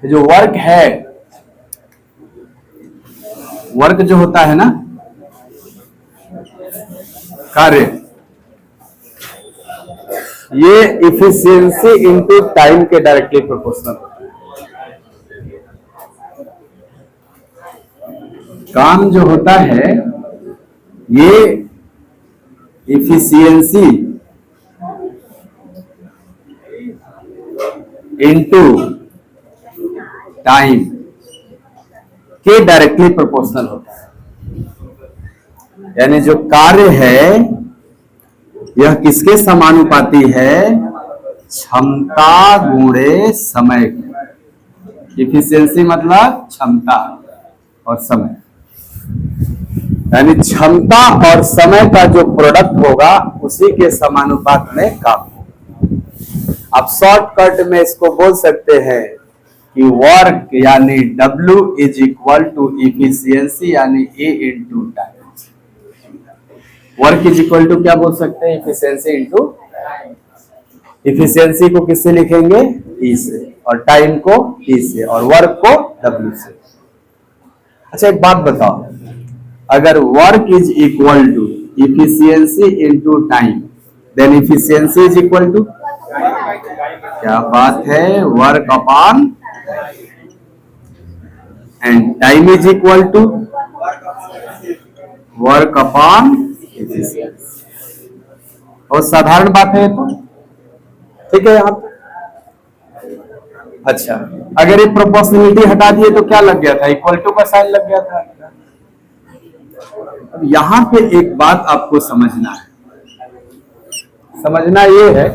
जो वर्क है, वर्क जो होता है ना, कार्य, ये इफिशियंसी इनटू टाइम के डायरेक्टली प्रोपोर्शनल होता है। काम जो होता है ये इफिशियंसी इनटू टाइम के डायरेक्टली प्रोपोर्शनल होता है। यानी जो कार्य है यह किसके समानुपाती है? क्षमता गुणे समय के। इफिशियंसी मतलब क्षमता और समय, यानी क्षमता और समय का जो प्रोडक्ट होगा उसी के समानुपात में काम होगा। आप शॉर्टकट में इसको बोल सकते हैं कि वर्क यानी W is equal to efficiency यानी A into time. Work is equal to क्या बोल सकते हैं? Efficiency into. इफिशियंसी को किससे लिखेंगे? E से, और टाइम को E से, और वर्क को W से। अच्छा एक बात बताओ, अगर work is equal to efficiency into time then efficiency is equal to, क्या बात है, work upon, and time is equal to work upon efficiency. और साधारण बात है तो ठीक है यहां पे। अच्छा अगर ये प्रोपोर्शनलिटी हटा दिए तो क्या लग गया था? इक्वल टू का साइन लग गया था। अब यहां पे एक बात आपको समझना है, समझना ये है,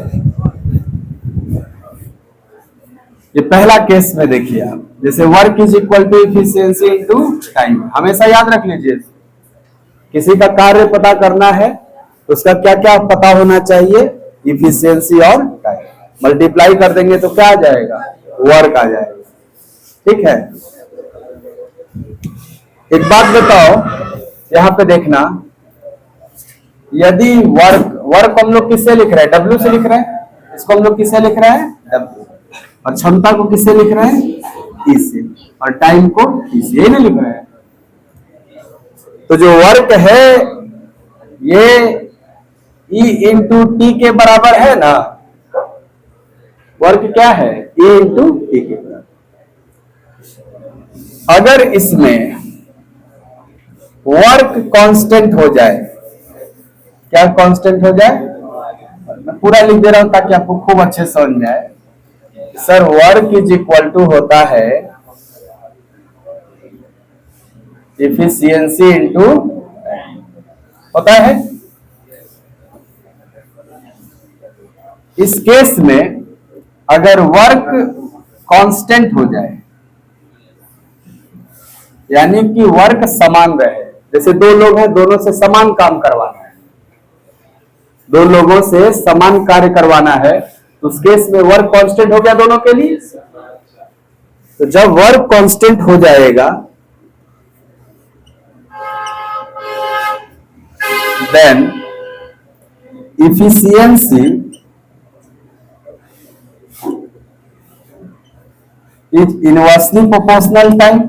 ये पहला केस में देखिए आप, जैसे work is equal to efficiency into time. हमेशा याद रख लीजिए, किसी का कार्य पता करना है तो उसका क्या क्या पता होना चाहिए? इफिशियंसी और टाइम। मल्टीप्लाई कर देंगे तो क्या आ जाएगा? वर्क आ जाएगा। ठीक है, एक बात बताओ, यहां पे देखना, यदि वर्क हम लोग किससे लिख रहे हैं? W से लिख रहे हैं। इसको हम लोग किससे लिख रहे हैं? W। और क्षमता को किससे लिख रहे हैं? E से, और टाइम को T से। ये नहीं लिख रहे हैं। तो जो वर्क है ये E इंटू टी के बराबर है ना। वर्क क्या है? E इंटू टी के बराबर। अगर इसमें वर्क कांस्टेंट हो जाए, क्या कांस्टेंट हो जाए? मैं पूरा लिख दे रहा हूं ताकि आपको खूब अच्छे समझ में आए। Sir work is equal to होता है इफिशियंसी इंटू होता है। इस केस में अगर वर्क कांस्टेंट हो जाए, यानी कि वर्क समान रहे, जैसे दो लोग हैं, दोनों से समान काम करवाना है, दो लोगों से समान कार्य करवाना है, तो उस केस में वर्क कांस्टेंट हो गया दोनों के लिए। तो जब वर्क कांस्टेंट हो जाएगा then efficiency is inversely proportional time.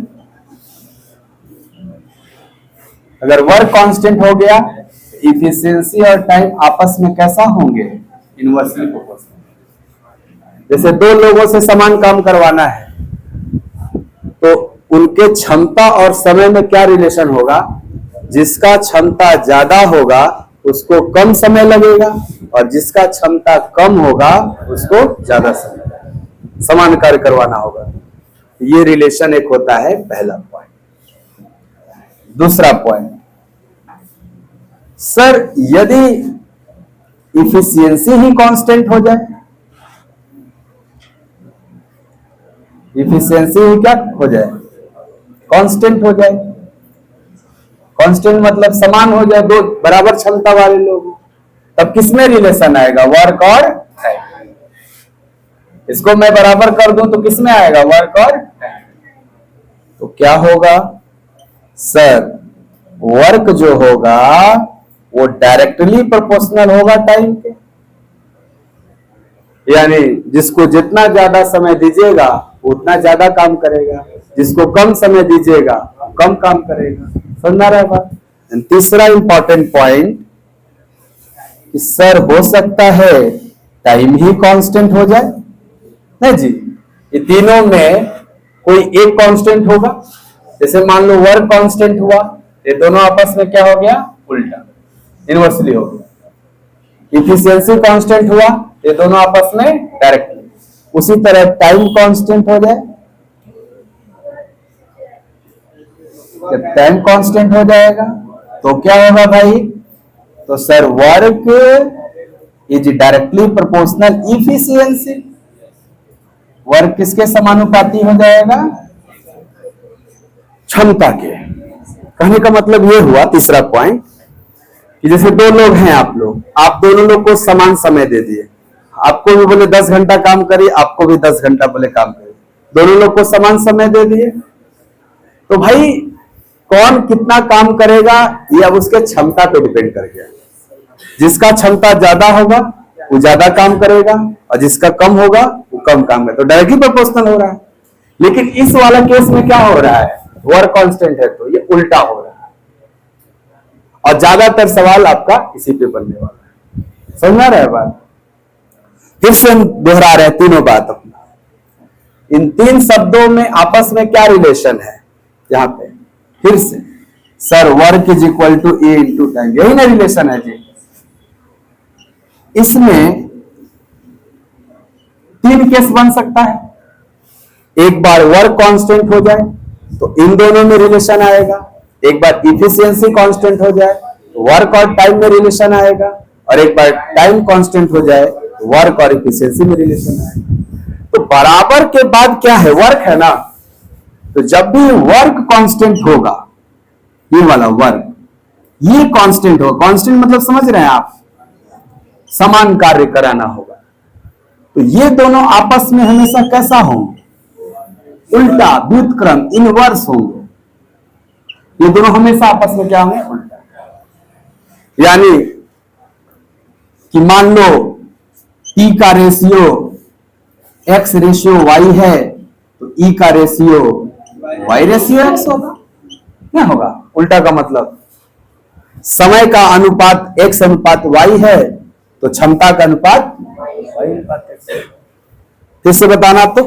अगर वर्क कांस्टेंट हो गया, इफिशियंसी और टाइम आपस में कैसा होंगे? Inversely proportional. जैसे दो लोगों से समान काम करवाना है तो उनके क्षमता और समय में क्या रिलेशन होगा? जिसका क्षमता ज्यादा होगा उसको कम समय लगेगा, और जिसका क्षमता कम होगा उसको ज्यादा समय, समान कार्य करवाना होगा। ये रिलेशन एक होता है, पहला पॉइंट। दूसरा पॉइंट, सर यदि इफिशियंसी ही कांस्टेंट हो जाए, इफिशियंसी ही क्या हो जाए? कांस्टेंट हो जाए। कांस्टेंट मतलब समान हो जाए, दो बराबर क्षमता वाले लोग, तब किसमें रिलेशन आएगा? वर्क और टाइम। इसको मैं बराबर कर दूं तो किसमें आएगा? वर्क और टाइम। तो क्या होगा सर? वर्क जो होगा वो डायरेक्टली प्रोपोर्शनल होगा टाइम के, यानी जिसको जितना ज्यादा समय दीजिएगा उतना ज्यादा काम करेगा, जिसको कम समय दीजिएगा कम काम करेगा। समझ रहा है बात? तीसरा इंपॉर्टेंट पॉइंट कि सर हो सकता है टाइम ही कांस्टेंट हो जाए। नहीं जी, ये तीनों में कोई एक कांस्टेंट होगा। जैसे मान लो वर्क कांस्टेंट हुआ, ये दोनों आपस में क्या हो गया? उल्टा, इनवर्सली हो गया। इफिशियंसी कांस्टेंट हुआ, ये दोनों आपस में डायरेक्टली। उसी तरह टाइम कांस्टेंट हो जाए, जब टाइम कांस्टेंट हो जाएगा तो क्या होगा भाई? तो sir work is directly proportional efficiency. Work किसके समानुपाती हो जाएगा? क्षमता के। कहने का मतलब ये हुआ तीसरा पॉइंट कि जैसे दो लोग हैं, आप दोनों लोग को समान समय दे दिए। आपको भी बोले 10 घंटा काम करिए, आपको भी 10 घंटा बोले काम करिए, दोनों लोग को समान समय दे दिए। तो भाई कौन कितना काम करेगा ये अब उसके क्षमता पे डिपेंड कर गया। जिसका क्षमता ज्यादा होगा वो ज्यादा काम करेगा, और जिसका कम होगा वो कम काम करेगा। तो डायरेक्टली प्रोपोर्शनल हो रहा है। लेकिन इस वाला केस में क्या हो रहा है? वर्क कांस्टेंट है तो ये उल्टा हो रहा है, और ज्यादातर सवाल आपका इसी पे बनने वाला है। समझ रहा है बात? फिर से हम दोहरा रहे हैं तीनों बात अपना। इन तीन शब्दों में आपस में क्या रिलेशन है? यहां पे फिर से sir work is equal to A into time, यही ना रिलेशन है जी। इसमें तीन केस बन सकता है। एक बार वर्क कांस्टेंट हो जाए तो इन दोनों में रिलेशन आएगा, एक बार इफिशियंसी कांस्टेंट हो जाए तो वर्क और टाइम में रिलेशन आएगा, और एक बार टाइम कांस्टेंट हो जाए तो वर्क और इफिशियंसी में रिलेशन आएगा। तो बराबर के बाद क्या है? वर्क है ना। तो जब भी वर्क कांस्टेंट होगा, ये वाला वर्क ये कांस्टेंट होगा। कांस्टेंट मतलब समझ रहे हैं आप? समान कार्य कराना होगा। तो ये दोनों आपस में हमेशा कैसा होंगे? उल्टा, व्युत्क्रम, इनवर्स होंगे। ये दोनों हमेशा आपस में क्या होंगे? उल्टा। यानी कि मान लो P का रेशियो X रेशियो Y है, तो E का रेशियो Y रेशियो X होगा। क्या होगा? उल्टा का मतलब समय का अनुपात X अनुपात Y है तो क्षमता का अनुपात Y अनुपात X। फिर से बताना, तो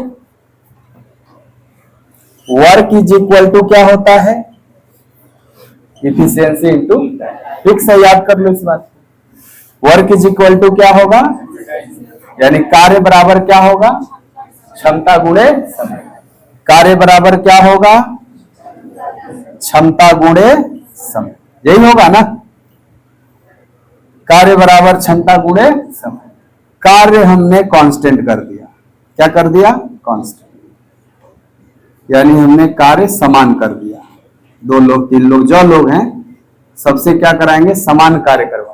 वर्क इज इक्वल टू क्या होता है? Efficiency into. फिक्स है, याद कर लो इस बात। वर्क इज इक्वल टू क्या होगा? यानी कार्य बराबर क्या होगा? क्षमता गुणे समय। कार्य बराबर क्या होगा? क्षमता गुणे समय। यही होगा ना? कार्य बराबर क्षमता गुणे समय। कार्य हमने कांस्टेंट कर दिया। क्या कर दिया? कांस्टेंट। यानी हमने कार्य समान कर दिया। 2 लोग 3 लोग जो लोग हैं सबसे क्या कराएंगे? समान कार्य करवाएंगे।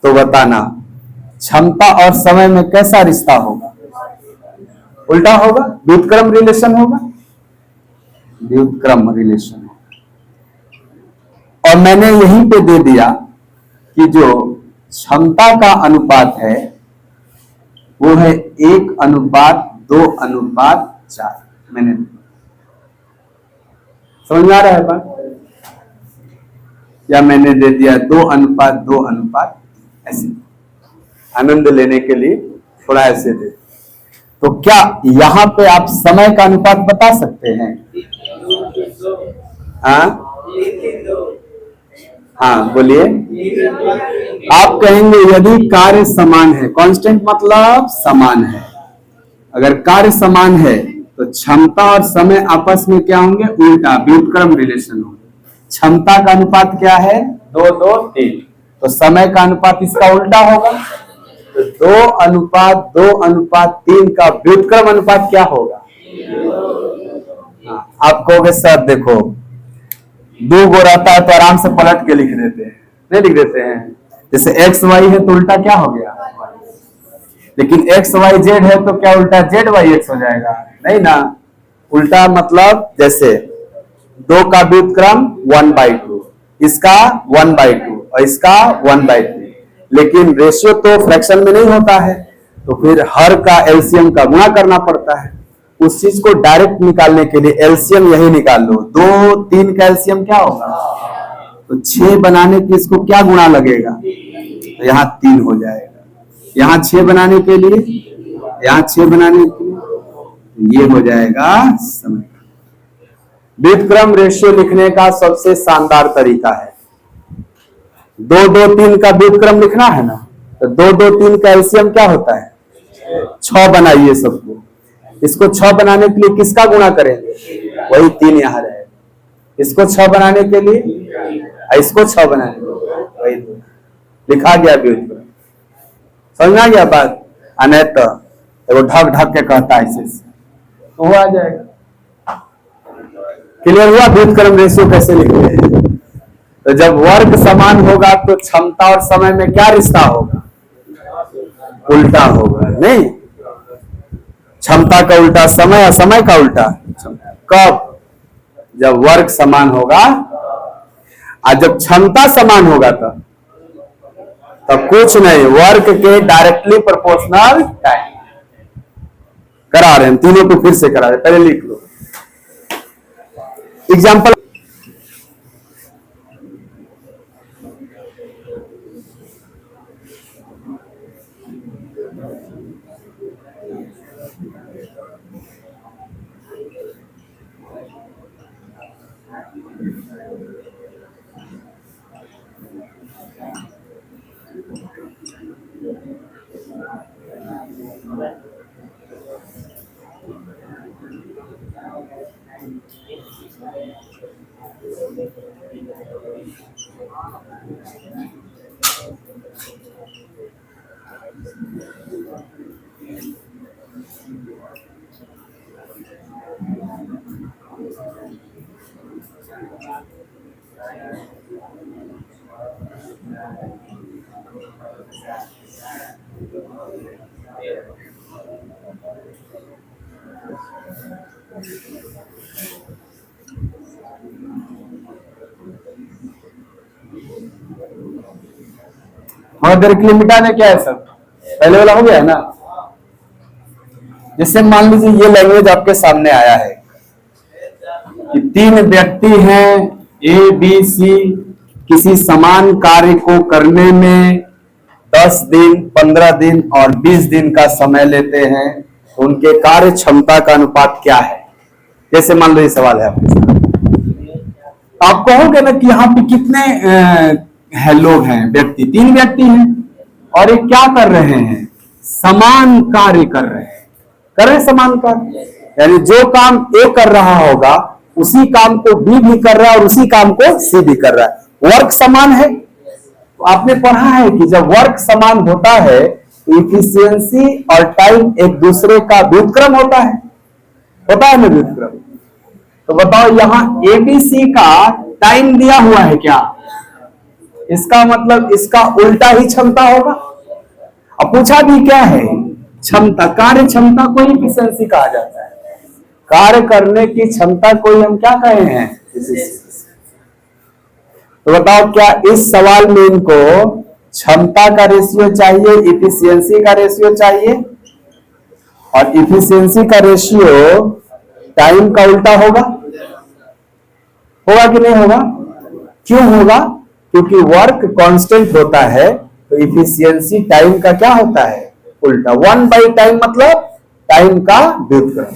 तो बताना क्षमता और समय में कैसा रिश्ता होगा? उल्टा होगा, व्युत्क्रम रिलेशन होगा। व्युत्क्रम रिलेशन। और मैंने यहीं पे दे दिया कि जो क्षमता का अनुपात है वो है 1:2:4। मैंने समझ में आ रहा है बात? या मैंने दे दिया 2:2:, ऐसे आनंद लेने के लिए थोड़ा ऐसे दे। तो क्या यहां पे आप समय का अनुपात बता सकते हैं? हाँ बोलिए। आप कहेंगे यदि कार्य समान है, कांस्टेंट मतलब समान है, अगर कार्य समान है तो क्षमता और समय आपस में क्या होंगे? उल्टा, व्युत्क्रम रिलेशन होंगे। क्षमता का अनुपात क्या है? 2:2:3। तो समय का अनुपात इसका उल्टा होगा। तो 2:2:3 का व्युत्क्रम अनुपात क्या होगा? आप कहोगे सर देखो 2 गो रहता है तो आराम से पलट के लिख देते हैं, नहीं लिख देते हैं। जैसे x y है तो उल्टा क्या हो गया? लेकिन x y z है तो क्या उल्टा z y x हो जाएगा? नहीं ना। उल्टा मतलब जैसे 2 का व्युत्क्रम 1/2, इसका 1/2 और इसका 1/3। लेकिन रेशियो तो फ्रैक्शन में नहीं होता है, तो फिर हर का एलसीएम का गुणा करना पड़ता है। उस चीज को डायरेक्ट निकालने के लिए एलसीएम यही निकाल लो। 2 3 का एलसीएम क्या होगा? तो 6 बनाने के इसको क्या गुणा लगेगा? तो यहाँ 3 हो जाएगा। यहाँ 6 बनाने के लिए, यहाँ 6 बनाने के लिए ये हो जाएगा समय। व्युत्क्रम रेशियो लिखने का सबसे शानदार तरीका है, 2 2 3 का व्युत्क्रम लिखना है ना, तो 2 2 3 का एलसीएम क्या होता है? 6 बनाइए सबको। इसको 6 बनाने के लिए किसका गुणा करेंगे? वही 3 यहाँ रहेगा। इसको 6 बनाने के लिए, इसको 6 बनाने के लिए वही 2 लिखा गया व्युत्क्रम। समझ में आ गया बात? नहीं तो ढक ढक के कहता है ऐसे तो वो आ जाएगा। क्लियर हुआ? व्युत्क्रम रेशियो कैसे लिखते हैं? तो जब वर्ग समान होगा तो क्षमता और समय में क्या रिश्ता होगा? उल्टा होगा। नहीं, क्षमता का उल्टा समय और समय का उल्टा कब? जब वर्ग समान होगा। और जब क्षमता समान होगा तब कुछ नहीं, वर्ग के डायरेक्टली प्रोपोर्शनल टाइम। करा रहे हैं तीनों को, फिर से करा रहे, पहले लिख लो एग्जाम्पल। और देर के लिए मिटाने क्या है सब? पहले वाला हो गया ना। जैसे मान लीजिए ये लैंग्वेज आपके सामने आया है कि 3 व्यक्ति हैं ए बी सी, किसी समान कार्य को करने में 10 दिन, 15 दिन और 20 दिन का समय लेते हैं, तो उनके कार्य क्षमता का अनुपात क्या है? जैसे मान लो ये सवाल है आपके सामने, आप कहोगे ना कि यहाँ पे कितने है लोग हैं, व्यक्ति 3 व्यक्ति हैं और ये क्या कर रहे हैं? समान कार्य कर रहे हैं। कर रहे समान कार्य, यानी जो काम ए कर रहा होगा उसी काम को बी भी कर रहा है और उसी काम को सी भी कर रहा है। वर्क समान है। तो आपने पढ़ा है कि जब वर्क समान होता है तो इफिशियंसी और टाइम एक दूसरे का व्युत्क्रम होता है ना व्युत्क्रम। तो बताओ यहाँ एबीसी का टाइम दिया हुआ है क्या? इसका मतलब इसका उल्टा ही क्षमता होगा। अब पूछा भी क्या है? क्षमता, कार्य क्षमता को ही इफिशियंसी कहा जाता है। कार्य करने की क्षमता को ही हम क्या कहे हैं? तो बताओ क्या इस सवाल में इनको क्षमता का रेशियो चाहिए, इफिशियंसी का रेशियो चाहिए? और इफिशियंसी का रेशियो टाइम का उल्टा होगा कि नहीं होगा? क्यों होगा? क्योंकि वर्क कांस्टेंट होता है तो इफिशियंसी टाइम का क्या होता है? उल्टा। 1/टाइम मतलब टाइम का व्युत्क्रम।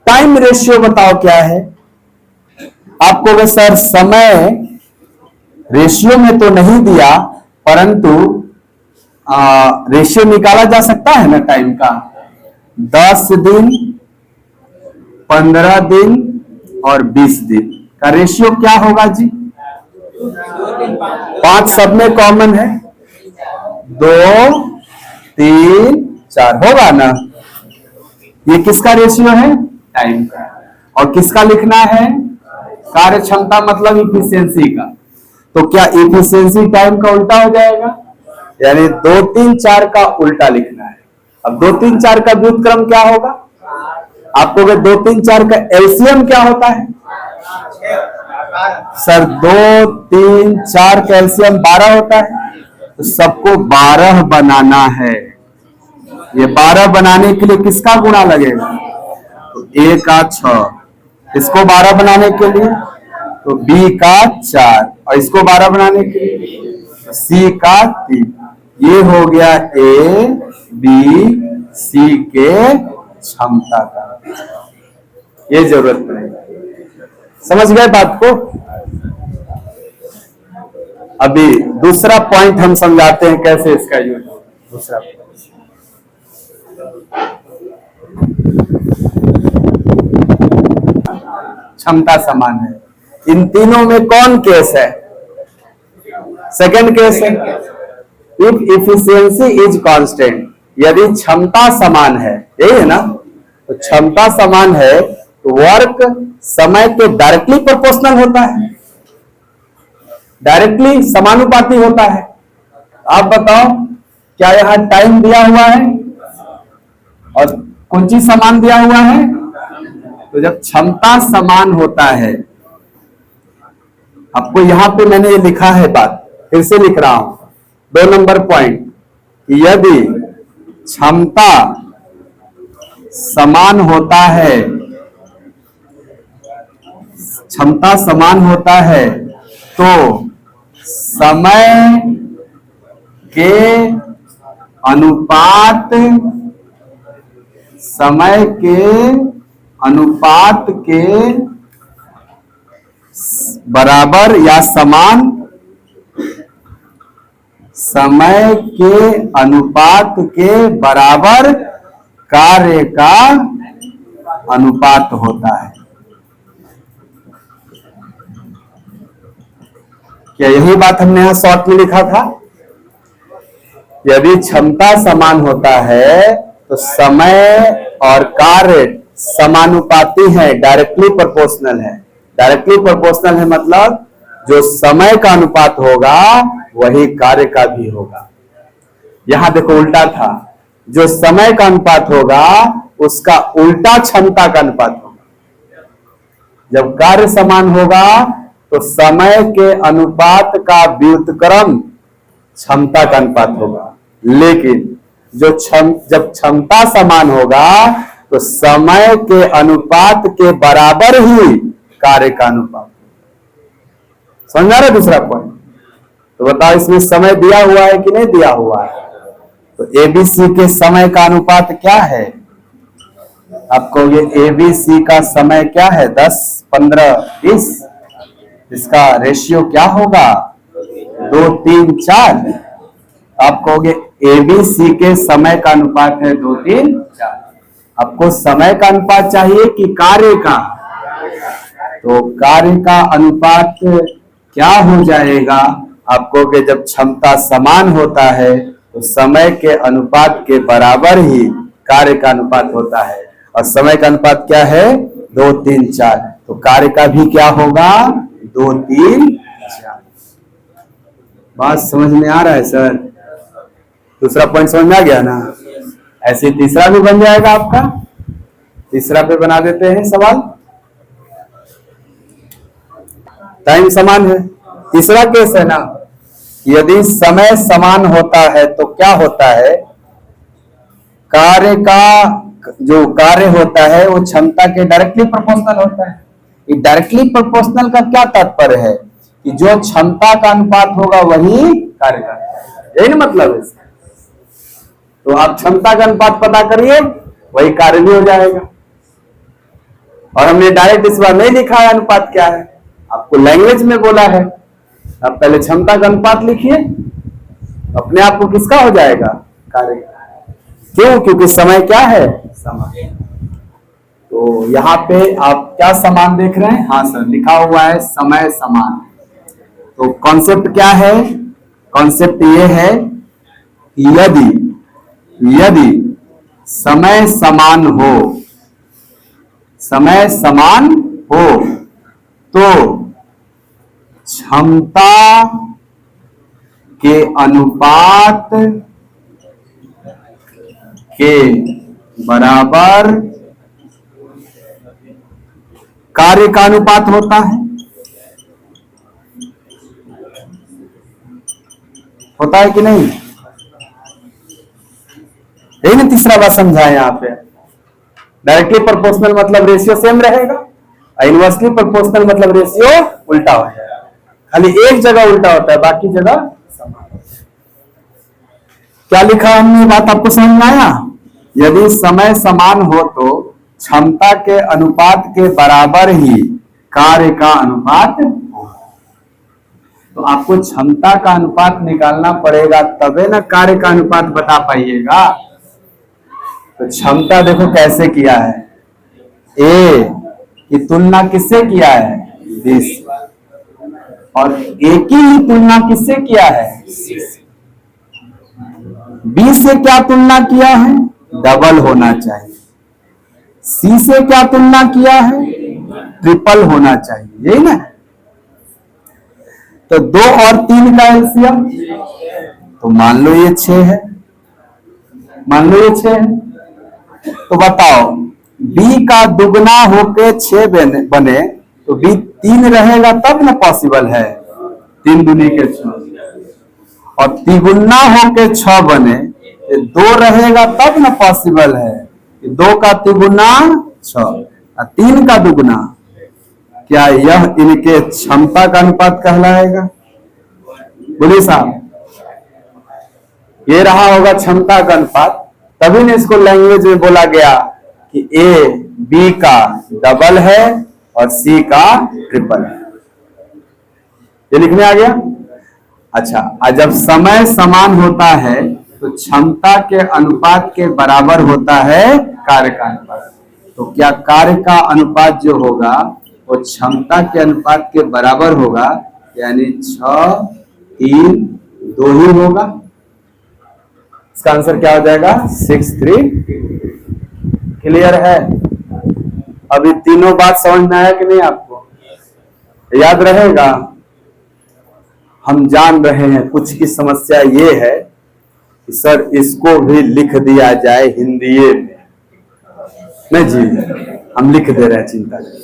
टाइम रेशियो बताओ क्या है? आपको सर समय रेशियो में तो नहीं दिया, परंतु रेशियो निकाला जा सकता है ना टाइम का। 10 दिन, 15 दिन और 20 दिन का रेशियो क्या होगा जी? 5 सब में कॉमन है, 2 3 4 होगा ना। ये किसका रेशियो है? टाइम का। और किसका लिखना है? कार्य क्षमता मतलब इफिशियंसी का। तो क्या इफिशियंसी टाइम का उल्टा हो जाएगा? यानी 2 3 4 का उल्टा लिखना है। अब 2 3 4 का व्युत्क्रम क्या होगा? आपको 2 3 4 का एलसीएम क्या होता है? सर 2 3 4 का एलसीएम 12 होता है। तो सबको 12 बनाना है। ये 12 बनाने के लिए किसका गुणा लगेगा? A का 6, इसको 12 बनाने के लिए तो B का 4, और इसको 12 बनाने के लिए तो C का 3। ये हो गया A B C के क्षमता का। ये जरूरत पड़ेगी। समझ गए बात को? अभी दूसरा पॉइंट हम समझाते हैं कैसे इसका यूज। दूसरा क्षमता समान है। इन तीनों में कौन केस है? सेकंड केस है। इफ इफिशियंसी इज कांस्टेंट, यदि क्षमता समान है, यही है ना, तो क्षमता समान है तो वर्क समय के डायरेक्टली प्रोपोर्शनल होता है, डायरेक्टली समानुपाती होता है। आप बताओ, क्या यहां टाइम दिया हुआ है और कौन चीज समान दिया हुआ है? तो जब क्षमता समान होता है, आपको यहां पे मैंने ये लिखा है बात, फिर से लिख रहा हूं, 2 नंबर पॉइंट, यदि क्षमता समान होता है, क्षमता समान होता है तो समय के अनुपात, समय के अनुपात के बराबर या समान, समय के अनुपात के बराबर कार्य का अनुपात होता है। क्या यही बात हमने यहां शॉर्ट में लिखा था? यदि क्षमता समान होता है तो समय और कार्य समानुपाती है, डायरेक्टली प्रोपोर्शनल है। डायरेक्टली प्रोपोर्शनल है मतलब जो समय का अनुपात होगा वही कार्य का भी होगा। यहां देखो उल्टा था, जो समय का अनुपात होगा उसका उल्टा क्षमता का अनुपात होगा। जब कार्य समान होगा तो समय के अनुपात का व्युत्क्रम क्षमता का अनुपात होगा, लेकिन जब क्षमता समान होगा तो समय के अनुपात के बराबर ही कार्य का अनुपात। समझ आ रहा है दूसरा पॉइंट? तो बताओ इसमें समय दिया हुआ है कि नहीं दिया हुआ है? तो एबीसी के समय का अनुपात क्या है? आपको ये एबीसी का समय क्या है? 10, 15, 20। इसका रेशियो क्या होगा? 2, 3, 4। आप कहोगे एबीसी के समय का अनुपात है 2, 3, 4। आपको समय का अनुपात चाहिए कि कार्य का? तो कार्य का अनुपात क्या हो जाएगा? आपको कि जब क्षमता समान होता है तो समय के अनुपात के बराबर ही कार्य का अनुपात होता है, और समय का अनुपात क्या है? 2, 3, 4। तो कार्य का भी क्या होगा? 2, 3, 4। बात समझ में आ रहा है सर? दूसरा पॉइंट समझ में आ गया ना? ऐसे तीसरा भी बन जाएगा आपका। तीसरा पे बना देते हैं सवाल। टाइम समान है, तीसरा केस है ना, यदि समय समान होता है तो क्या होता है? कार्य का जो कार्य होता है वो क्षमता के डायरेक्टली प्रोपोर्शनल होता है। डायरेक्टली प्रोपोर्शनल का क्या तात्पर्य है? कि जो क्षमता का अनुपात होगा वही कार्य का, यही ना मतलब है। तो आप क्षमता का अनुपात पता करिए, वही कार्य भी हो जाएगा। और हमने डायरेक्ट इस बार नहीं लिखा है अनुपात क्या है, आपको लैंग्वेज में बोला है। आप पहले क्षमता का अनुपात लिखिए, अपने आप को किसका हो जाएगा? कार्य। क्यों? क्योंकि समय क्या है? समय। तो यहाँ पे आप क्या समान देख रहे हैं? हाँ सर, लिखा हुआ है समय समान। तो कॉन्सेप्ट क्या है? कॉन्सेप्ट ये है कि यदि समय समान हो, समय समान हो तो क्षमता के अनुपात के बराबर कार्य का अनुपात होता है। होता है कि नहीं? यही ना तीसरा बात समझा है यहाँ पे। डायरेक्टली प्रोपोर्शनल मतलब रेशियो सेम रहेगा, इनवर्सली प्रोपोर्शनल मतलब रेशियो उल्टा हो जाएगा। खाली एक जगह उल्टा होता है, बाकी जगह समान होता है। क्या लिखा हमने, बात आपको समझ में आया? यदि समय समान हो तो क्षमता के अनुपात के बराबर ही कार्य का अनुपात होगा। तो आपको क्षमता का अनुपात निकालना पड़ेगा, तबे ना कार्य का अनुपात बता पाइएगा। तो क्षमता देखो कैसे किया है, ए की तुलना किससे किया है, 20, और ए की ही तुलना किससे किया है, 20 से क्या तुलना किया है, डबल होना चाहिए। सी से क्या तुलना किया है, ट्रिपल होना चाहिए, यही ना। तो 2 और 3 का एलसीएम, तो मान लो ये 6 है, मान लो ये 6 है। तो बताओ b का दुगना होके 6 बने तो b 3 रहेगा तब ना पॉसिबल है, 3 दूनी के 6, और तिगुना होके 6 बने 2 रहेगा तब ना पॉसिबल है, 2 का तिगुना 6 और 3 का दुगना। क्या यह इनके क्षमता का अनुपात कहलाएगा? बोलिए साहब, ये रहा होगा क्षमता का अनुपात, तभी ने इसको लैंग्वेज में बोला गया कि ए बी का डबल है और सी का ट्रिपल है। ये लिखने आ गया। अच्छा, जब समय समान होता है तो क्षमता के अनुपात के बराबर होता है कार्य का अनुपात। तो क्या कार्य का अनुपात जो होगा वो क्षमता के अनुपात के बराबर होगा, यानी 6, 3, 2 ही होगा। इसका आंसर क्या हो जाएगा, 6, 3। क्लियर है? अभी तीनों बात समझ में आया कि नहीं आपको? याद रहेगा? हम जान रहे हैं कुछ की समस्या ये है कि सर इसको भी लिख दिया जाए हिंदी में। नहीं जी, हम लिख दे रहे हैं, चिंता नहीं,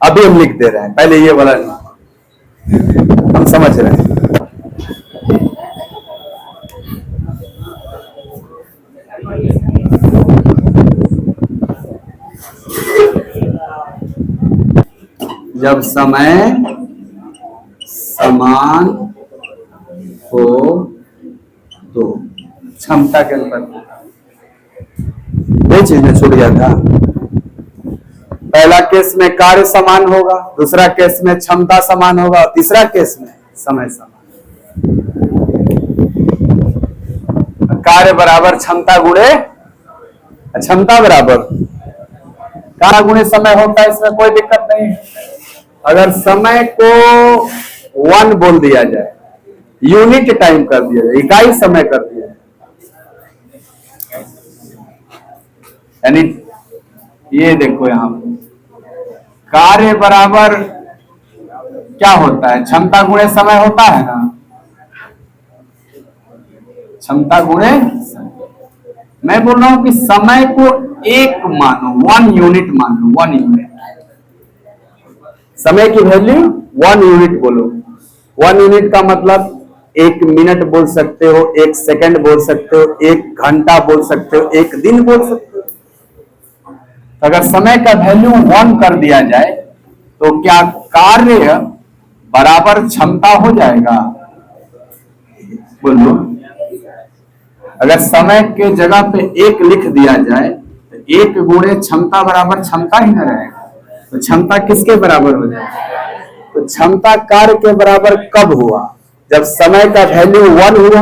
अभी हम लिख दे रहे हैं, पहले ये वाला नहीं, हम समझ रहे हैं। जब समय समान हो तो क्षमता के अनुपात, यही चीज में छूट गया था। पहला केस में कार्य समान होगा, दूसरा केस में क्षमता समान होगा, और तीसरा केस में समय समान। कार्य बराबर क्षमता गुणे क्षमता बराबर कार्य गुणे समय होता है, इसमें कोई दिक्कत नहीं है। अगर समय को 1 बोल दिया जाए, यूनिट टाइम कर दिया जाए, इकाई समय कर दिया जाए, यानी ये देखो यहां कार्य बराबर क्या होता है, क्षमता गुणे समय होता है ना, क्षमता गुणे। मैं बोल रहा हूं कि समय को 1 मानो, 1 यूनिट मान लो, 1 यूनिट। समय की वैल्यू 1 यूनिट बोलो। 1 यूनिट का मतलब 1 मिनट बोल सकते हो, 1 सेकंड बोल सकते हो, 1 घंटा बोल सकते हो, 1 दिन बोल सकते हो। तो अगर समय का वैल्यू 1 कर दिया जाए तो क्या कार्य बराबर क्षमता हो जाएगा? बोलो। अगर समय के जगह पे 1 लिख दिया जाए तो 1 गुणे क्षमता बराबर क्षमता ही ना रहेगा, तो क्षमता किसके बराबर हो जाएगा? तो क्षमता कार्य के बराबर कब हुआ? जब समय का वैल्यू 1 हुआ,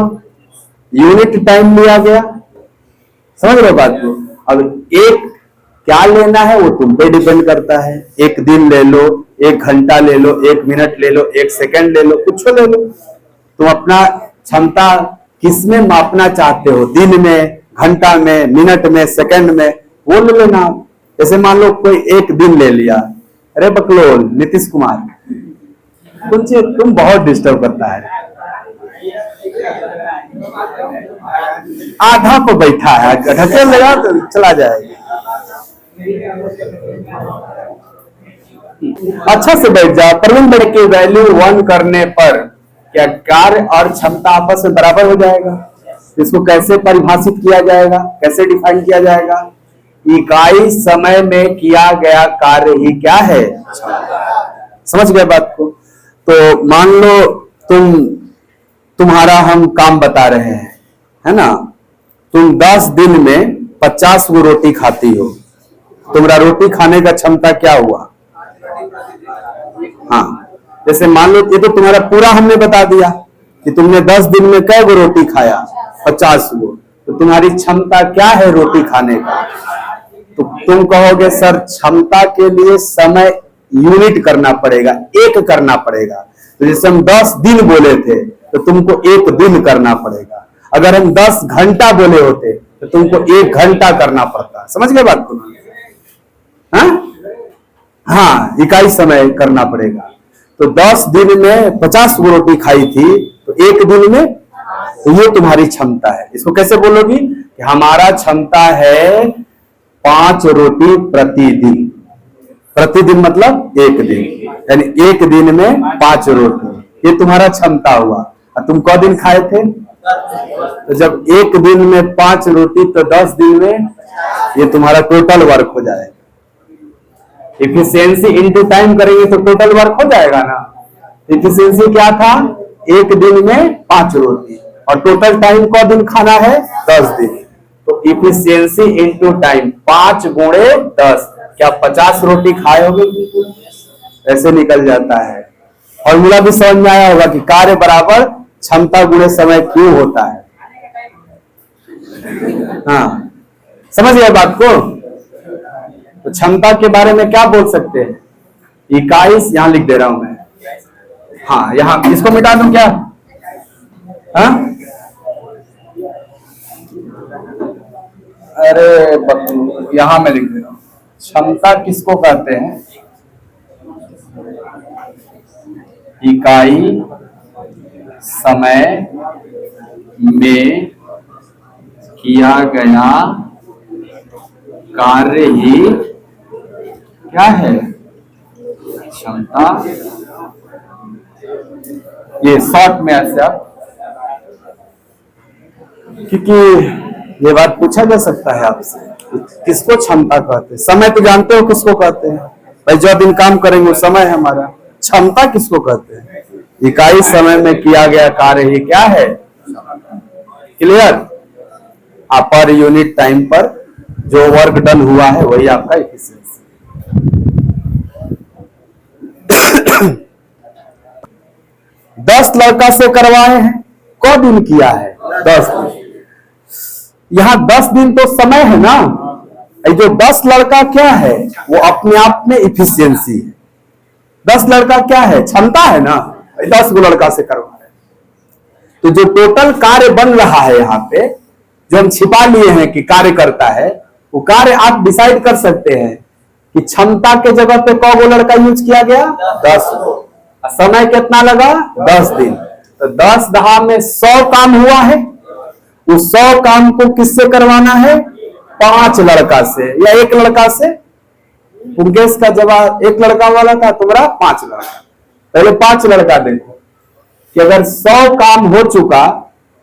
यूनिट टाइम लिया गया। समझ रहे हो बात को? अब एक क्या लेना है वो तुम पे डिपेंड करता है। 1 दिन ले लो, 1 घंटा ले लो, 1 मिनट ले लो, 1 सेकंड ले लो, कुछ ले लो। तुम अपना क्षमता किसमें मापना चाहते हो, दिन में, घंटा में, मिनट में, सेकंड में, वो ले लेना। जैसे मान लो कोई 1 दिन ले लिया, अरे बकलोल नीतीश कुमार, तुम बहुत डिस्टर्ब करता है। आधा पे बैठा है, ढकेल लगा तो चला जाएगा। अच्छा से बैठ जाओ। प्रवीण बड़े की वैल्यू 1 करने पर क्या कार्य और क्षमता आपस में बराबर हो जाएगा? इसको कैसे परिभाषित किया जाएगा, कैसे डिफाइन किया जाएगा? इकाई समय में किया गया कार्य ही क्या है? समझ गए बात को? तो मान लो तुम्हारा हम काम बता रहे हैं, है ना? तुम 10 दिन में 50 गो रोटी खाती हो, तुम्हारा रोटी खाने का क्षमता क्या हुआ? हाँ, जैसे मान लो ये तो तुम्हारा पूरा हमने बता दिया कि तुमने 10 दिन में कै गो रोटी खाया? 50 गो। तो तुम्हारी क्षमता क्या है रोटी खाने का? तो तुम कहोगे सर क्षमता के लिए समय यूनिट करना पड़ेगा, एक करना पड़ेगा। तो जैसे हम 10 दिन बोले थे तो तुमको 1 दिन करना पड़ेगा। अगर हम 10 घंटा बोले होते तो तुमको 1 घंटा करना पड़ता। समझ गए बात को? हाँ, इकाई समय करना पड़ेगा। तो 10 दिन में 50 गो रोटी खाई थी तो 1 दिन में, तो ये तुम्हारी क्षमता है। इसको कैसे बोलोगी कि हमारा क्षमता है 5 रोटी प्रतिदिन। प्रतिदिन मतलब 1 दिन, यानी 1 दिन में 5 रोटी, ये तुम्हारा क्षमता हुआ। और तुम क दिन खाए थे? तो जब 1 दिन में 5 रोटी तो 10 दिन में ये तुम्हारा टोटल वर्क हो जाएगा। इफिशियंसी इनटू टाइम करेंगे तो टोटल वर्क हो जाएगा ना। इफिशियंसी क्या था? 1 दिन में 5 रोटी, और टोटल टाइम क दिन खाना है? 10 दिन। तो इफिशियंसी इनटू टाइम 5 गुणे 10, क्या 50 रोटी खाए होगे? ऐसे निकल जाता है। फॉर्मूला भी समझ में आया होगा कि कार्य बराबर क्षमता गुणे समय क्यों होता है। हाँ, समझ गए बात को? तो क्षमता के बारे में क्या बोल सकते हैं? इकाई, यहां लिख दे रहा हूं मैं। हाँ, यहां इसको मिटा दूं क्या? हाँ? अरे यहां मैं लिख दे रहा हूं। क्षमता किसको कहते हैं? इकाई समय में किया गया कार्य ही क्या है? क्षमता। ये शॉर्ट में ऐसे आप, क्योंकि ये बात पूछा जा सकता है आपसे, किसको क्षमता कहते हैं? समय तो जानते हो किसको कहते हैं भाई, जो दिन काम करेंगे वो समय है हमारा। क्षमता किसको कहते हैं? इकाई समय में किया गया कार्य ही क्या है? क्लियर? पर यूनिट टाइम पर जो वर्क डन हुआ है वही आपका एफिशिएंसी। 10 लड़का से करवाए हैं, क दिन किया है? 10 दिन। यहां 10 दिन तो समय है ना। जो 10 लड़का क्या है? वो अपने आप में इफिशियंसी है। 10 लड़का क्या है? क्षमता है ना। 10 गो लड़का से करवा रहे, तो जो टोटल कार्य बन रहा है यहाँ पे, जो हम छिपा लिए हैं कि कार्य करता है, वो कार्य आप डिसाइड कर सकते हैं कि क्षमता के जगह पे कौ गो लड़का यूज किया गया? 10 गो। समय कितना लगा? 10 दिन। तो 10 दहा में 100 काम हुआ है। उस 100 काम को किससे करवाना है? 5 लड़का से या 1 लड़का से? मुकेश का जवाब 1 लड़का वाला था, तुम्हारा 5 लड़का। पहले 5 लड़का देखो कि अगर 100 काम हो चुका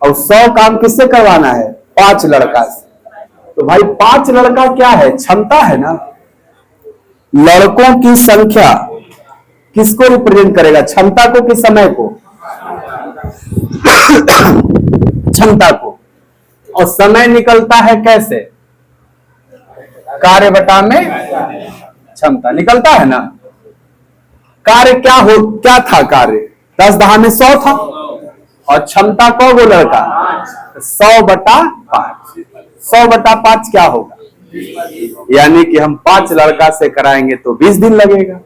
और 100 काम किससे करवाना है? 5 लड़का से। तो भाई 5 लड़का क्या है? क्षमता है ना। लड़कों की संख्या किसको रिप्रेजेंट करेगा? क्षमता को कि समय को? क्षमता को। और समय निकलता है कैसे? कार्य बटा में क्षमता निकलता है ना। कार्य क्या था? कार्य 10 दहा में 100 था, और क्षमता को वो लड़का 100 बटा 5। 100 बटा 5 क्या होगा? यानी कि हम 5 लड़का से कराएंगे तो 20 दिन लगेगा।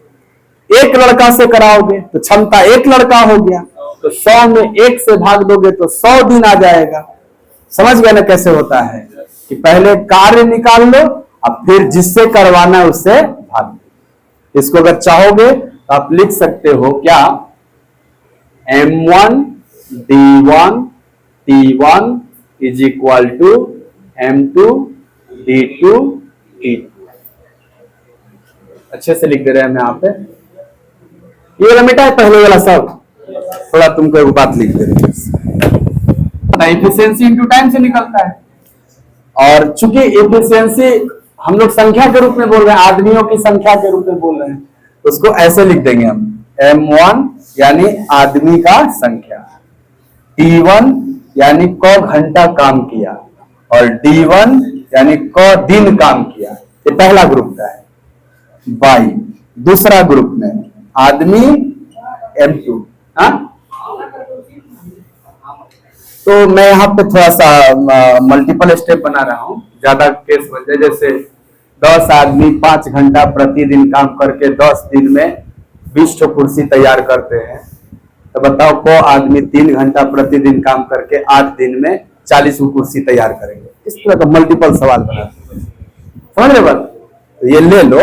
1 लड़का से कराओगे तो क्षमता 1 लड़का हो गया, तो 100 में 1 से भाग दोगे तो 100 दिन आ जाएगा। समझ गए ना कैसे होता है कि पहले कार्य निकाल लो और फिर जिससे करवाना है उससे भाग दो। इसको अगर चाहोगे तो आप लिख सकते हो क्या? M1 D1 T1 is equal to M2 D2 T2। अच्छे से लिख दे रहे हैं मैं यहाँ पे। ये वाला मिटा है, पहले वाला सब थोड़ा तुमको एक बात लिख दे रहे हैं। इफिशियंसी इनटू टाइम से निकलता है, और चूंकि इफिशियंसी हम लोग संख्या के रूप में बोल रहे हैं, आदमियों की संख्या के रूप में बोल रहे हैं, उसको ऐसे लिख देंगे हम, M1 यानी आदमी का संख्या, T1 यानी क घंटा काम किया, और D1 यानी क दिन काम किया। ये पहला ग्रुप का है। बाई दूसरा ग्रुप में आदमी M2। हाँ, तो मैं यहाँ पे थोड़ा सा मल्टीपल स्टेप बना रहा हूँ, ज्यादा केस बन जाए। जैसे 10 आदमी 5 घंटा प्रतिदिन काम करके 10 दिन में 20 ठो कुर्सी तैयार करते हैं, तो बताओ को आदमी 3 घंटा प्रतिदिन काम करके 8 दिन में 40 कुर्सी तैयार करेंगे। इस तरह का मल्टीपल सवाल बनाते हैं, समझ रहे बात? तो ये ले लो,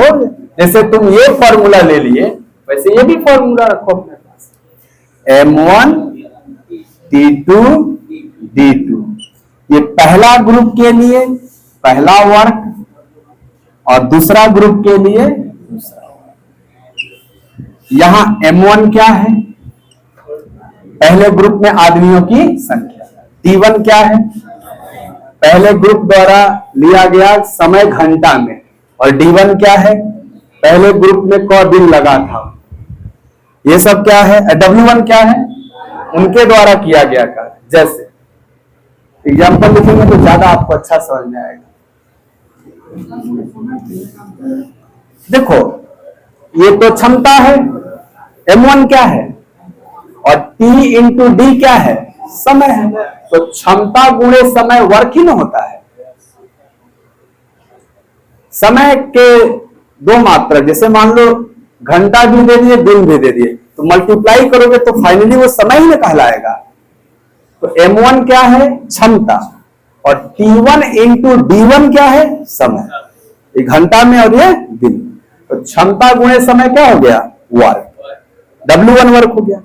जैसे तुम ये फॉर्मूला ले लिए वैसे ये भी फॉर्मूला रखो अपने पास, M1 T2 D2। ये पहला ग्रुप के लिए पहला वर्क और दूसरा ग्रुप के लिए दूसरा वर्क। यहां M1 क्या है? पहले ग्रुप में आदमियों की संख्या। T1 क्या है? पहले ग्रुप द्वारा लिया गया समय घंटा में। और D1 क्या है? पहले ग्रुप में क दिन लगा था। ये सब क्या है? W1 क्या है? उनके द्वारा किया गया कार्य। जैसे एग्जाम्पल लिखेंगे तो ज्यादा आपको अच्छा समझ में आएगा। देखो ये तो क्षमता है, M1 क्या है, और T इंटू D क्या है? समय है। तो क्षमता गुणे समय वर्क ही न होता है। समय के दो मात्रा, जैसे मान लो घंटा भी दे दिए दिन भी दे दिए, तो मल्टीप्लाई करोगे तो फाइनली वो समय ही न कहलाएगा। तो M1 क्या है? क्षमता, और T1 इंटू D1 क्या है? समय। ये घंटा में और ये दिन। तो क्षमता गुणे समय क्या हो गया? वर्क। W1 वर्क हो गया।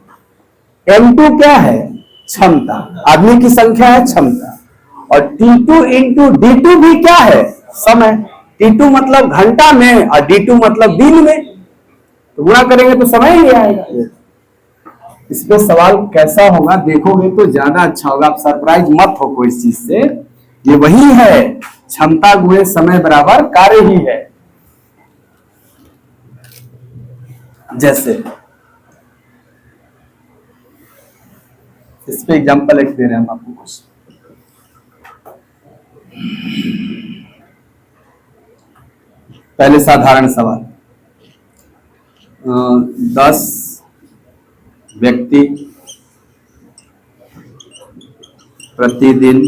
M2 क्या है? क्षमता, आदमी की संख्या है क्षमता, और T2 इंटू D2 भी क्या है? समय। T2 मतलब घंटा में और D2 मतलब दिन में, तो गुणा करेंगे तो समय ही आएगा। इस पे सवाल कैसा होगा देखोगे तो ज्यादा अच्छा होगा। आप सरप्राइज मत हो कोई चीज से, ये वही है, क्षमता गुणे समय बराबर कार्य ही है। जैसे इस पे एग्जांपल एक दे रहे हैं हम आपको कुछ। पहले साधारण सवाल, 10 व्यक्ति प्रतिदिन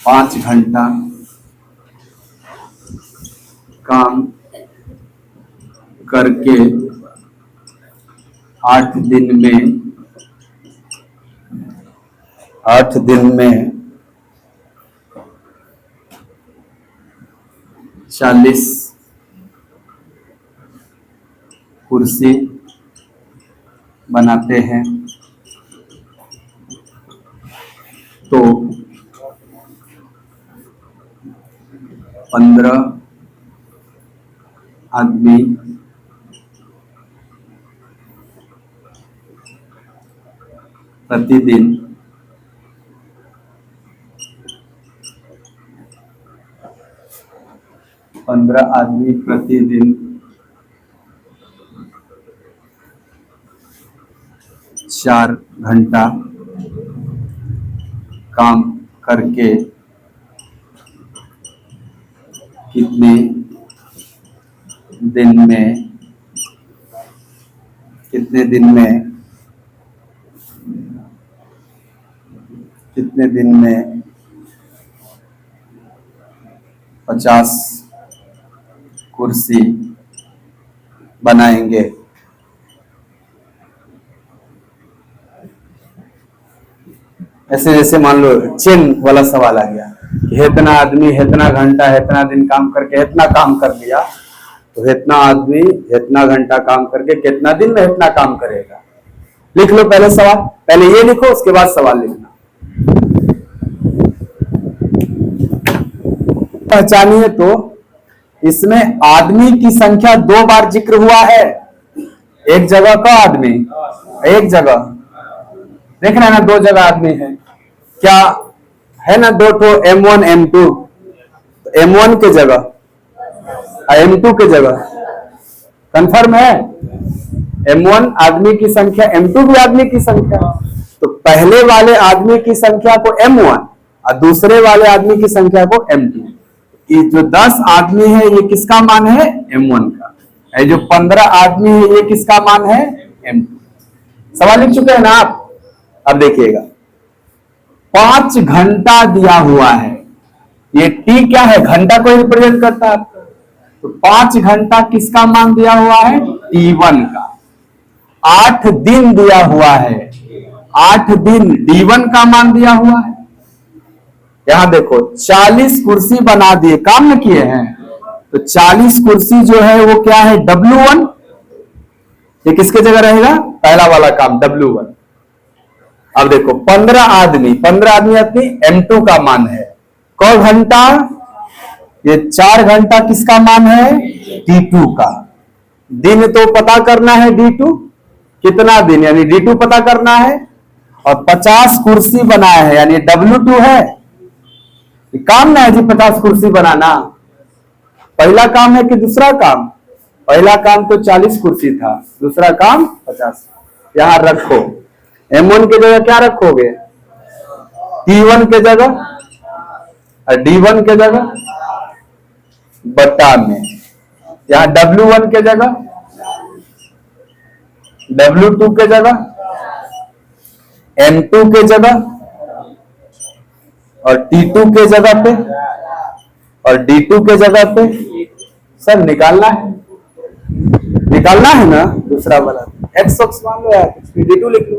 5 घंटा काम करके 8 दिन में 40 कुर्सी बनाते हैं, तो 15 आदमी प्रतिदिन 4 घंटा काम करके कितने दिन में 50 कुर्सी बनाएंगे। ऐसे जैसे मान लो चेन वाला सवाल आ गया कि इतना आदमी इतना घंटा इतना दिन काम करके इतना काम कर लिया, तो इतना आदमी इतना घंटा काम करके कितना दिन में इतना काम करेगा। लिख लो पहले सवाल, पहले ये लिखो उसके बाद सवाल लिखना। पहचानिए तो इसमें आदमी की संख्या 2 बार जिक्र हुआ है। एक जगह का आदमी, एक जगह देख रहे हैं ना, 2 जगह आदमी है क्या है ना, 2 ठो M1 M2। M1 के जगह M2 के जगह कंफर्म है। M1 आदमी की संख्या, M2 भी आदमी की संख्या, तो पहले वाले आदमी की संख्या को M1 और दूसरे वाले आदमी की संख्या को M2। ये जो 10 आदमी है ये किसका मान है? M1 का। ये जो 15 आदमी है ये किसका मान है? M2। सवाल लिख चुके हैं ना आप? अब देखिएगा, 5 घंटा दिया हुआ है। ये T क्या है? घंटा को रिप्रेजेंट करता है आपका। तो 5 घंटा किसका मान दिया हुआ है? T1 का। 8 दिन दिया हुआ है, 8 दिन D1 का मान दिया हुआ है। यहां देखो 40 कुर्सी बना दिए, काम न किए हैं, तो 40 कुर्सी जो है वो क्या है? W1। ये किसके जगह रहेगा? पहला वाला काम W1। अब देखो 15 आदमी अपनी M2 का मान है। क घंटा? ये 4 घंटा किसका मान है? D2 का। दिन तो पता करना है D2 कितना दिन, यानी D2 पता करना है। और 50 कुर्सी बनाया है, यानी W2 है। काम ना है जी 50 कुर्सी बनाना। पहला काम है कि दूसरा काम? पहला काम तो 40 कुर्सी था, दूसरा काम 50। यहां रखो, M1 के जगह क्या रखोगे? T1 के जगह और D1 के जगह बटा में। यहां W1 के जगह, W2 के जगह, M2 के जगह और T2 के जगह पे और D2 के जगह पे। सर निकालना है ना दूसरा वाला। X अक्ष मान लो यार, D2 लिख लो,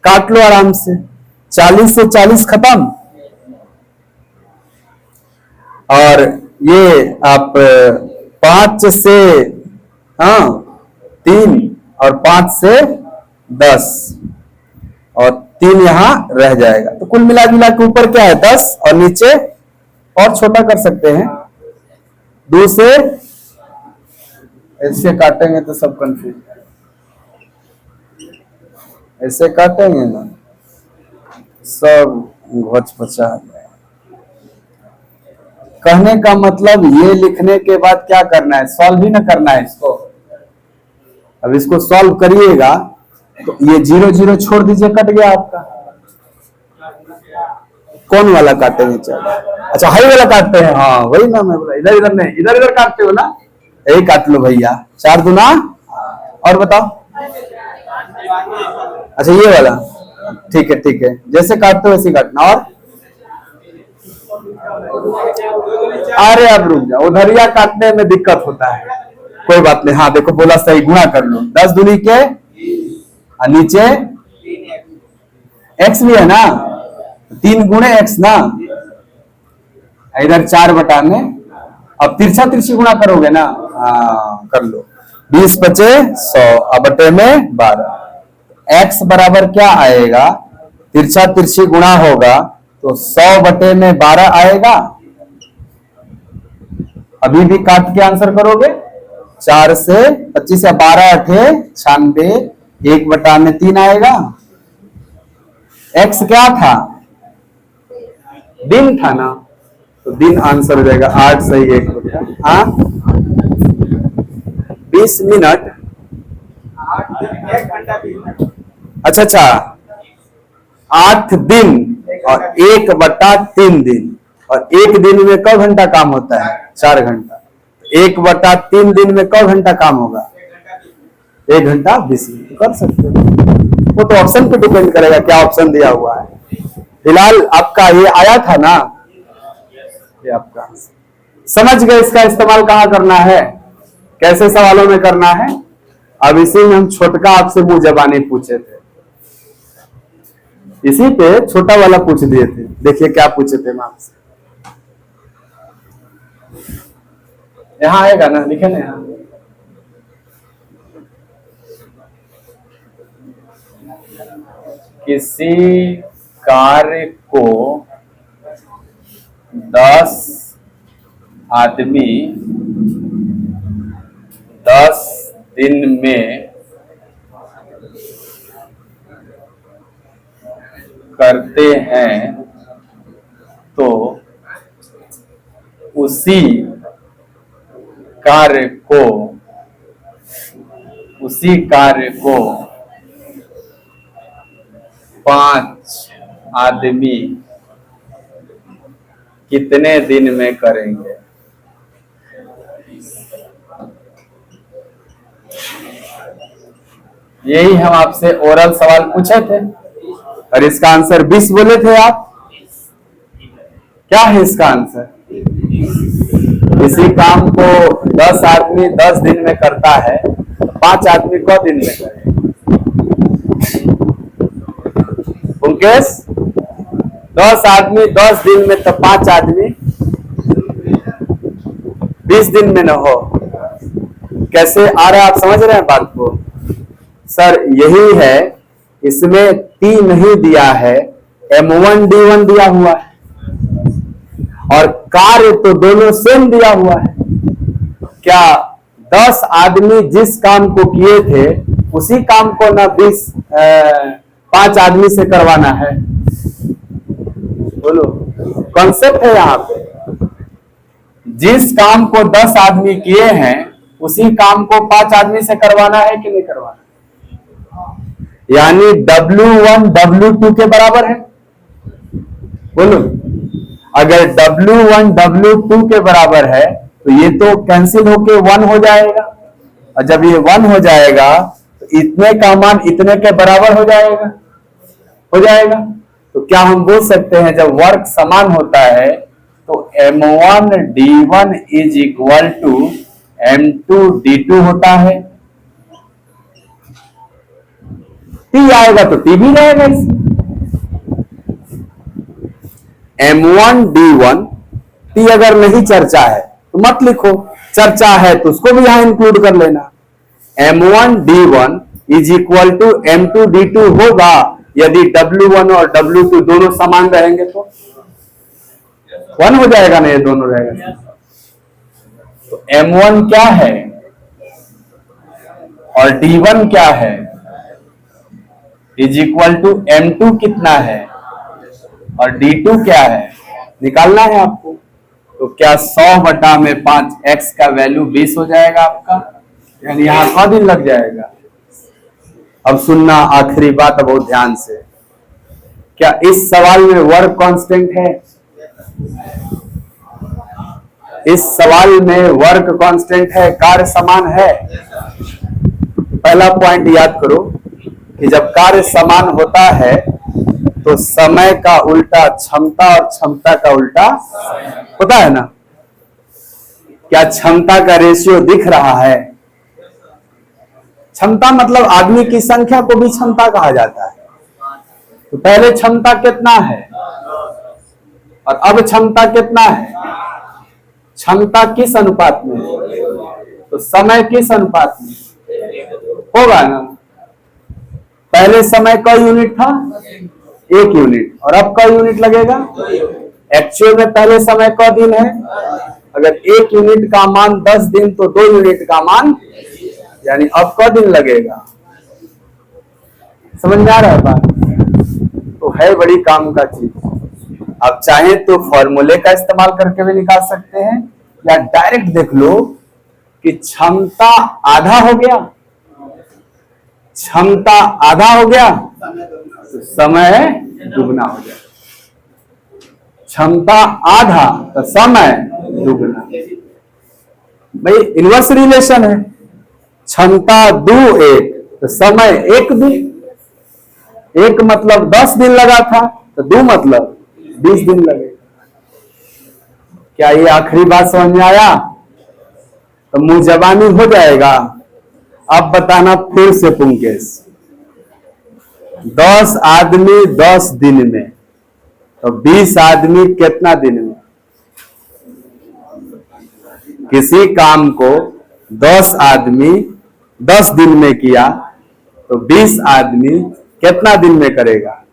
काट लो आराम से। 40 से 40 खत्म। और ये आप 5 से 3 और 5 से 10 और 3 यहां रह जाएगा। तो कुल मिला जुला के ऊपर क्या है? 10 और नीचे और छोटा कर सकते हैं 2 से। ऐसे काटेंगे तो सब कंफ्यूज, ऐसे काटेंगे ना सब घोच पचा। कहने का मतलब ये लिखने के बाद क्या करना है? सॉल्व ही ना करना है इसको। अब इसको सॉल्व करिएगा तो ये 0 0 छोड़ दीजिए, कट गया आपका। कौन वाला काटेंगे? चलो अच्छा हाई वाला काटते हैं। हाँ वही ना मैं बोला, इधर इधर नहीं, इधर इधर काटते हो ना, यही काट लो भैया। 4 दूना और बताओ। अच्छा ये वाला ठीक है, जैसे काटते हो वैसे काटना। और अरे अब रुक जाओ, उधरिया काटने में दिक्कत होता है, कोई बात नहीं। हाँ देखो बोला सही, गुणा कर लो। 10 दूनी के और नीचे x भी है ना, 3 गुणे x ना, इधर 4 बटा में। अब तिरछा तिरछी गुणा करोगे ना, हाँ कर लो। 20 बचे 100 अब बटे में 12। x बराबर क्या आएगा? तिरछा तिरछी गुणा होगा तो 100 बटे में 12 आएगा। अभी भी काट के आंसर करोगे। 4 से 25 या 12 अठे 96, 1 बटा में 3 आएगा। x क्या था? दिन था ना, तो दिन आंसर हो जाएगा 8 सही 1 बटा। हाँ 20 मिनट, अच्छा 8 दिन और 1 बटा 3 दिन। और 1 दिन में क घंटा काम होता है? 4 घंटा। 1 बटा 3 दिन में क घंटा काम होगा? 1 घंटा 20 मिनट। कर सकते हो, वो तो ऑप्शन पे डिपेंड करेगा क्या ऑप्शन दिया हुआ है। फिलहाल आपका ये आया था ना, ये आपका समझ गए। इसका इस्तेमाल कहाँ करना है, कैसे सवालों में करना है। अब इसी में हम छोटका आपसे मुंह जबानी पूछे थे, इसी पे छोटा वाला पूछ दिए थे। देखिए क्या पूछे थे मार्क्स से। यहां आएगा ना, लिखे ना यहाँ। किसी कार्य को 10 आदमी 10 दिन में करते हैं तो उसी कार्य को पांच आदमी कितने दिन में करेंगे? यही हम आपसे ओरल सवाल पूछे थे और इसका आंसर 20 बोले थे आप। क्या है इसका आंसर? इसी काम को 10 आदमी 10 दिन में करता है, 5 आदमी को दिन में करेंगे? मुकेश, 10 आदमी 10 दिन में तो 5 आदमी 20 दिन में न हो। कैसे आ रहा है, आप समझ रहे हैं बात को? सर यही है, इसमें T नहीं दिया है, M1 D1 दिया हुआ है और कार्य तो दोनों सेम दिया हुआ है। क्या 10 आदमी जिस काम को किए थे उसी काम को ना 5 आदमी से करवाना है? बोलो, कॉन्सेप्ट है यहाँ पे। जिस काम को 10 आदमी किए हैं उसी काम को 5 आदमी से करवाना है कि नहीं करवाना? यानी W1 W2 के बराबर है। बोलो, अगर W1 W2 के बराबर है तो ये तो कैंसिल होके 1 हो जाएगा, और जब ये 1 हो जाएगा तो इतने का मान इतने के बराबर हो जाएगा। तो क्या हम बोल सकते हैं जब वर्क समान होता है तो M1 D1 is equal to M2 D2 होता है। T आएगा तो T भी रहेगा इसमें। M1 D1 T अगर नहीं चर्चा है तो मत लिखो, चर्चा है तो उसको भी यहां इंक्लूड कर लेना। M1 D1 is equal to M2 D2 होगा यदि W1 और W2 दोनों समान रहेंगे तो 1 हो जाएगा ना, ये दोनों रहेगा। तो M1 क्या है और D1 क्या है इज इक्वल टू M2 कितना है और D2 क्या है, निकालना है आपको। तो क्या 100/5 x का वैल्यू 20 हो जाएगा आपका, यानी यहां 100 दिन लग जाएगा। अब सुनना आखिरी बात बहुत ध्यान से, क्या इस सवाल में वर्क कांस्टेंट है? इस सवाल में वर्क कांस्टेंट है, कार्य समान है? पहला पॉइंट याद करो कि जब कार्य समान होता है तो समय का उल्टा क्षमता और क्षमता का उल्टा होता है ना। क्या क्षमता का रेशियो दिख रहा है? क्षमता मतलब आदमी की संख्या को भी क्षमता कहा जाता है। तो पहले क्षमता कितना है और अब क्षमता कितना है? क्षमता किस अनुपात में, तो समय किस अनुपात में होगा ना। पहले समय का यूनिट था 1 यूनिट और अब का यूनिट लगेगा। एक्चुअल में पहले समय का दिन है, अगर 1 यूनिट का मान 10 दिन तो 2 यूनिट का मान, यानी अब का दिन लगेगा। समझ में आ रहा है बात? तो है बड़ी काम का चीज। आप चाहें तो फॉर्मूले का इस्तेमाल करके भी निकाल सकते हैं या डायरेक्ट देख लो कि क्षमता आधा हो गया, क्षमता आधा हो गया तो समय दुगना हो जाए। क्षमता आधा तो समय दुगना। भाई इनवर्स रिलेशन है, क्षमता 2 1 तो समय 1 2। 1 मतलब 10 दिन लगा था तो 2 मतलब 20 दिन लगे। क्या ये आखिरी बात समझ में आया? तो मुंह जबानी हो जाएगा। अब बताना फिर से पुंकेश, 10 आदमी 10 दिन में तो 20 आदमी कितना दिन में? किसी काम को 10 आदमी 10 दिन में किया तो 20 आदमी कितना दिन में करेगा?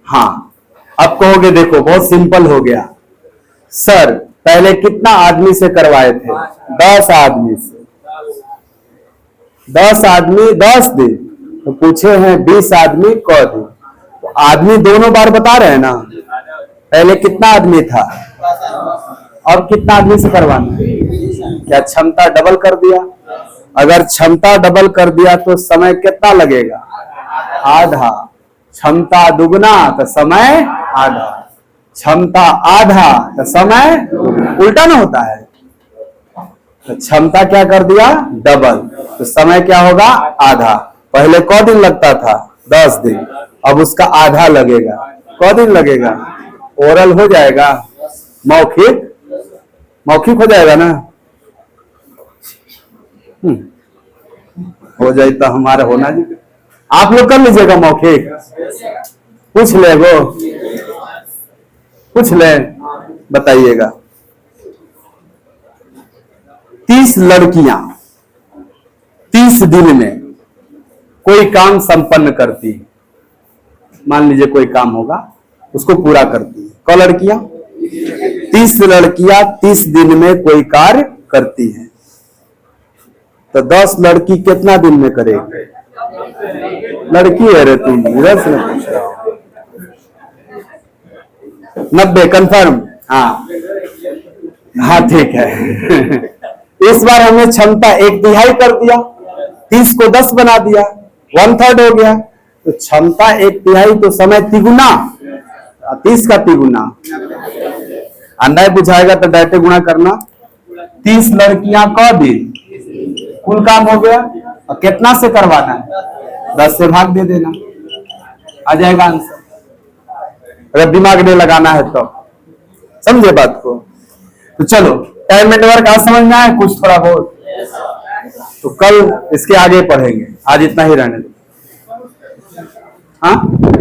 हाँ, अब कहोगे देखो बहुत सिंपल हो गया सर, पहले कितना आदमी से करवाए थे? 10 आदमी से। 10 आदमी 10 दिन तो पूछे हैं 20 आदमी क दिन, तो आदमी दोनों बार बता रहे हैं ना। पहले कितना आदमी था और कितना आदमी से करवाना? क्या क्षमता डबल कर दिया? अगर क्षमता डबल कर दिया तो समय कितना लगेगा? आधा। क्षमता दुगना तो समय आधा, क्षमता आधा तो समय उल्टा ना होता है। तो क्षमता क्या कर दिया? डबल, तो समय क्या होगा? आधा। पहले क दिन लगता था? 10 दिन। अब उसका आधा लगेगा। क दिन लगेगा? ओरल हो जाएगा, मौखिक मौखिक हो जाएगा ना। हो जाए तो हमारा होना जी। आप लोग कर लीजिएगा मौखिक, पूछ ले वो, पूछ ले, बताइएगा। 30 लड़कियां 30 दिन में कोई काम संपन्न करती है। मान लीजिए कोई काम होगा, उसको पूरा करती है। कौ लड़कियां? 30 लड़कियां 30 दिन में कोई कार्य करती हैं। तो 10 लड़की कितना दिन में करेगी? लड़की है रे तुम, इधर से पूछ रहा हो। 90 कंफर्म? हाँ हाँ ठीक है। इस बार हमने क्षमता 1/3 कर दिया, 30 को 10 बना दिया, 1/3 हो गया। तो क्षमता 1/3 तो समय तिगुना, 30 का तिगुना। अन्याय बुझाएगा तो डायरेक्ट गुणा करना। 30 लड़कियां क दिन, कुल काम हो गया। और कितना से करवाना है? 10 से भाग दे देना, आ जाएगा आंसर। अगर दिमाग नहीं लगाना है तो समझे बात को। तो चलो, टाइम नेटवर्क आज समझ में आया कुछ थोड़ा बहुत? तो कल इसके आगे पढ़ेंगे, आज इतना ही रहने दो। हाँ।